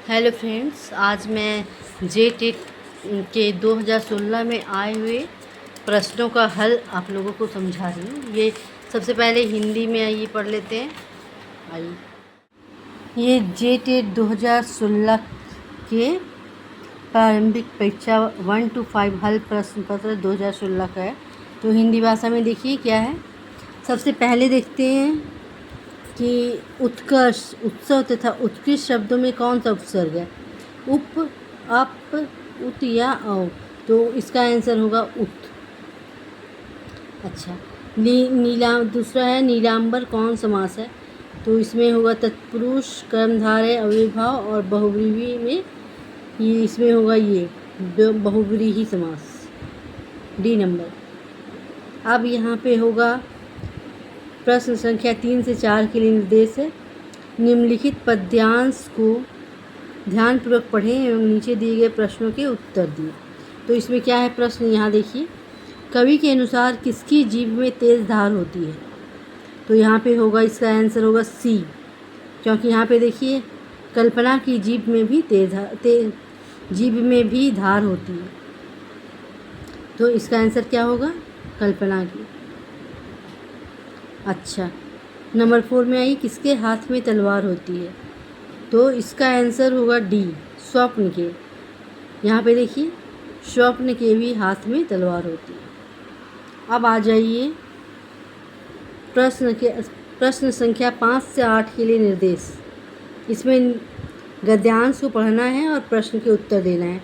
Hello friends, आज मैं जेटेट के 2016 में आए हुए प्रश्नों का हल आप लोगों को समझा रही हूँ। ये सबसे पहले हिंदी में आइए पढ़ लेते हैं। आइए, ये जेटेट 2016 के प्रारंभिक परीक्षा 1 to 5 हल प्रश्न पत्र 2016 का है। तो हिंदी भाषा में देखिए क्या है। सबसे पहले देखते हैं कि उत्कर्ष, उत्सव तथा उत्कृष्ट शब्दों में कौन सा उपसर्ग है? उप, अप, उत या औ। तो इसका आंसर होगा उत। अच्छा, दूसरा है नीलांबर कौन समास है? तो इसमें होगा तत्पुरुष, कर्मधारय, अव्ययभाव और बहुव्रीहि में ये इसमें होगा ये बहुव्रीहि समास, डी नंबर। अब यहाँ पे होगा प्रश्न संख्या 3 से 4 के लिए निर्देश है। निम्नलिखित पद्यांश को ध्यानपूर्वक पढ़ें एवं नीचे दिए गए प्रश्नों के उत्तर दिए। तो इसमें क्या है प्रश्न, यहाँ देखिए। कवि के अनुसार किसकी जीभ में तेज धार होती है? तो यहाँ पे होगा, इसका आंसर होगा सी, क्योंकि यहाँ पे देखिए कल्पना की जीभ में भी जीभ में भी धार होती है। तो इसका आंसर क्या होगा? कल्पना की। अच्छा, नंबर 4 में आई, किसके हाथ में तलवार होती है? तो इसका आंसर होगा डी, स्वप्न के। यहाँ पे देखिए स्वप्न के भी हाथ में तलवार होती है। अब आ जाइए प्रश्न संख्या 5 से 8 के लिए निर्देश। इसमें गद्यांश को पढ़ना है और प्रश्न के उत्तर देना है।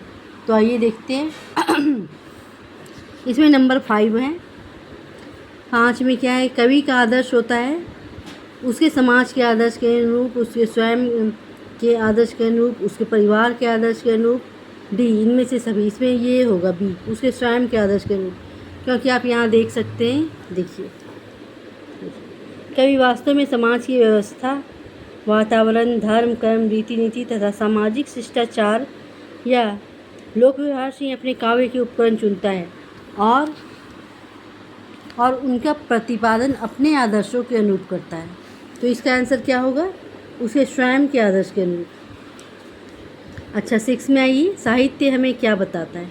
तो आइए देखते हैं। इसमें नंबर 5 है। 5 में क्या है? कवि का आदर्श होता है उसके समाज के आदर्श के अनुरूप, उसके स्वयं के आदर्श के अनुरूप, उसके परिवार के आदर्श के अनुरूप, डी इनमें से सभी। इसमें ये होगा बी, उसके स्वयं के आदर्श के अनुरूप, क्योंकि आप यहाँ देख सकते हैं। देखिए, कवि वास्तव में समाज की व्यवस्था, वातावरण, धर्म, कर्म, रीति नीति तथा सामाजिक शिष्टाचार या लोक व्यवहार से अपने काव्य के उपकरण चुनता है और उनका प्रतिपादन अपने आदर्शों के अनुरूप करता है। तो इसका आंसर क्या होगा? उसके स्वयं के आदर्श के अनुरूप। अच्छा, 6 में आइए, साहित्य हमें क्या बताता है?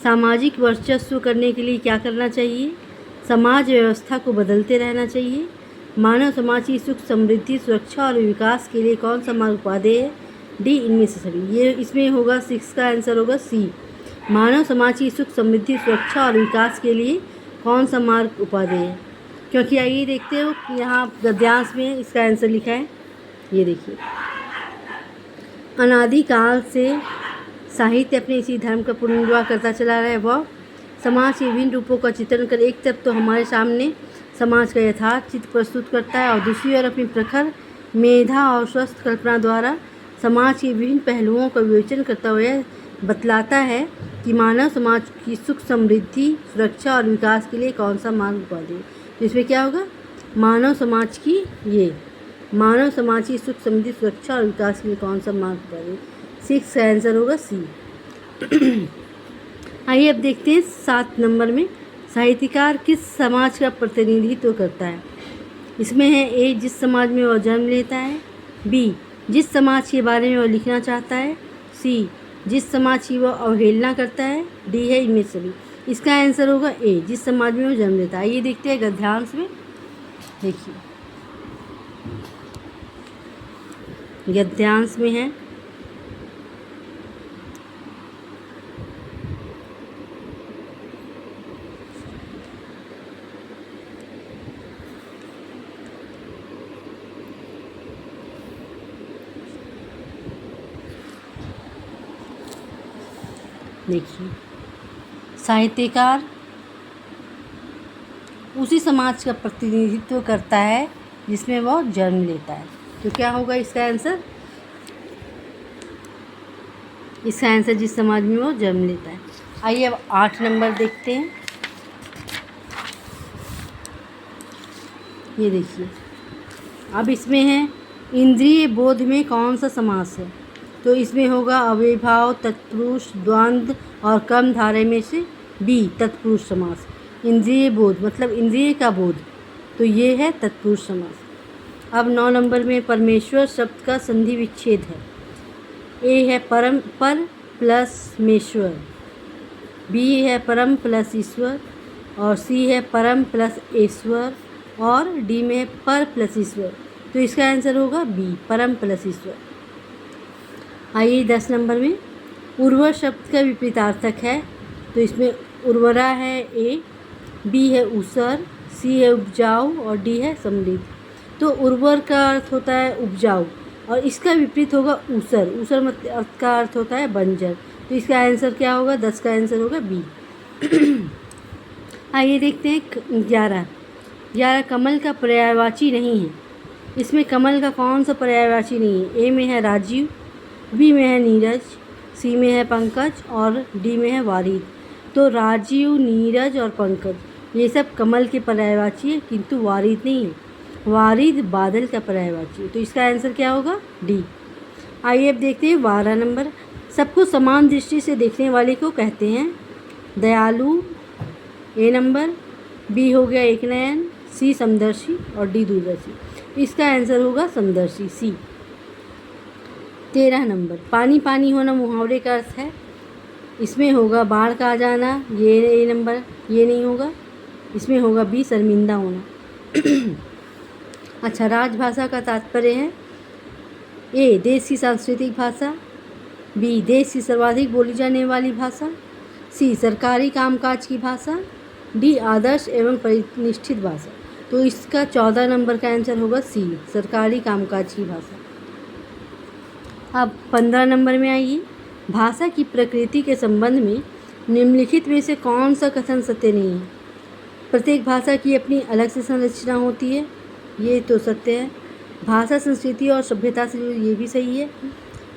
सामाजिक वर्चस्व करने के लिए क्या करना चाहिए? समाज व्यवस्था को बदलते रहना चाहिए। मानव समाज की सुख, समृद्धि, सुरक्षा और विकास के लिए कौन सा मार्ग उपादेय है? डी इनमें से सभी। ये इसमें होगा 6 का आंसर होगा सी, मानव समाज की सुख, समृद्धि, सुरक्षा और विकास के लिए कौन सा मार्ग उपादेय है? क्योंकि आइए देखते हो यहाँ गद्यांश में इसका आंसर लिखा है। ये देखिए, अनादिकाल से साहित्य अपने इसी धर्म का पुनर्निर्वाह करता चला रहा है। वह समाज के विभिन्न रूपों का चित्रण कर एक तरफ तो हमारे सामने समाज का यथार्थ चित्र प्रस्तुत करता है और दूसरी ओर अपनी प्रखर मेधा और स्वस्थ कल्पना द्वारा समाज के विभिन्न पहलुओं का विवेचन करता हुआ बतलाता है कि मानव समाज की सुख, समृद्धि, सुरक्षा और विकास के लिए कौन सा मार्ग उपादेय है। तो इसमें क्या होगा? मानव समाज की सुख, समृद्धि, सुरक्षा और विकास के लिए कौन सा मार्ग उपादेय? 6 का आंसर होगा सी। आइए अब देखते हैं 7 नंबर में, साहित्यकार किस समाज का प्रतिनिधित्व करता है? इसमें है ए, जिस समाज में वह जन्म लेता है, बी, जिस समाज के बारे में वह लिखना चाहता है, सी, जिस समाज की वह अवहेलना करता है, डी है इनमें सभी। इसका आंसर होगा ए, जिस समाज में वो जन्म लेता है। ये देखते हैं गद्यांश में। देखिए, गद्यांश में है देखिए, साहित्यकार उसी समाज का प्रतिनिधित्व करता है जिसमें वह जन्म लेता है। तो क्या होगा इसका आंसर? इसका आंसर जिस समाज में वो जन्म लेता है। आइए अब 8 नंबर देखते हैं। ये देखिए, अब इसमें है इंद्रिय बोध में कौन सा समास है? तो इसमें होगा अव्ययभाव, तत्पुरुष, द्वंद्व और कर्मधारय में से बी, तत्पुरुष समास। इंद्रिय बोध मतलब इंद्रिय का बोध, तो ये है तत्पुरुष समास। अब 9 नंबर में परमेश्वर शब्द का संधि विच्छेद है। ए है परम पर प्लस मेश्वर, बी है परम प्लस ईश्वर, और सी है परम प्लस ईश्वर, और डी में है पर प्लस ईश्वर। तो इसका आंसर होगा बी, परम प्लस ईश्वर। आइए 10 नंबर में, उर्वर शब्द का विपरीतार्थक है। तो इसमें उर्वरा है ए, बी है ऊसर, सी है उपजाऊ, और डी है समृद्ध। तो उर्वर का अर्थ होता है उपजाऊ, और इसका विपरीत होगा ऊसर। ऊसर मतलब का अर्थ होता है बंजर। तो इसका आंसर क्या होगा? 10 का आंसर होगा बी। आइए देखते हैं 11 कमल का पर्यायवाची नहीं है। इसमें कमल का कौन सा पर्यायवाची नहीं है? ए में है राजीव, बी में है नीरज, सी में है पंकज, और डी में है वारिद। तो राजीव, नीरज और पंकज ये सब कमल के पर्यायवाची है, किंतु वारिद नहीं है। वारिद बादल का पर्यायवाची है। तो इसका आंसर क्या होगा? डी। आइए अब देखते हैं 12 नंबर, सबको समान दृष्टि से देखने वाले को कहते हैं दयालु। ए नंबर, बी हो गया एकनयन, सी समदर्शी, और डी दूरदर्शी। इसका आंसर होगा समदर्शी, सी। 13 नंबर, पानी पानी होना मुहावरे का अर्थ है। इसमें होगा बाढ़ का आ जाना, ये ए नंबर, ये नहीं होगा। इसमें होगा बी, शर्मिंदा होना। अच्छा, राजभाषा का तात्पर्य है ए, देश की सांस्कृतिक भाषा, बी, देश की सर्वाधिक बोली जाने वाली भाषा, सी, सरकारी कामकाज की भाषा, डी, आदर्श एवं परिनिष्ठित भाषा। तो इसका 14 नंबर का आंसर होगा सी, सरकारी कामकाज की भाषा। अब 15 नंबर में आइए, भाषा की प्रकृति के संबंध में निम्नलिखित में से कौन सा कथन सत्य नहीं है? प्रत्येक भाषा की अपनी अलग से संरचना होती है, ये तो सत्य है। भाषा संस्कृति और सभ्यता से जुड़ी, ये भी सही है।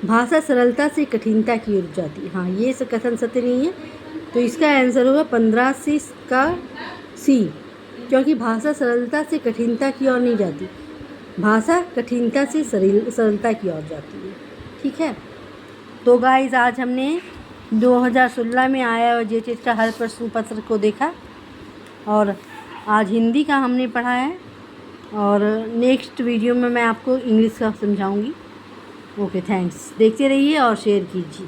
भाषा सरलता से कठिनता की ओर जाती है, हाँ ये कथन सत्य नहीं है। तो इसका आंसर होगा 15 से का सी, क्योंकि भाषा सरलता से कठिनता की ओर नहीं जाती, भाषा कठिनता से सरलता की ओर जाती है। ठीक है, तो गाइस आज हमने 2016 में आया जेटेट का हर प्रश्न पत्र को देखा, और आज हिंदी का हमने पढ़ा है, और नेक्स्ट वीडियो में मैं आपको इंग्लिश का समझाऊंगी। Okay, thanks. देखते रहिए और शेयर कीजिए।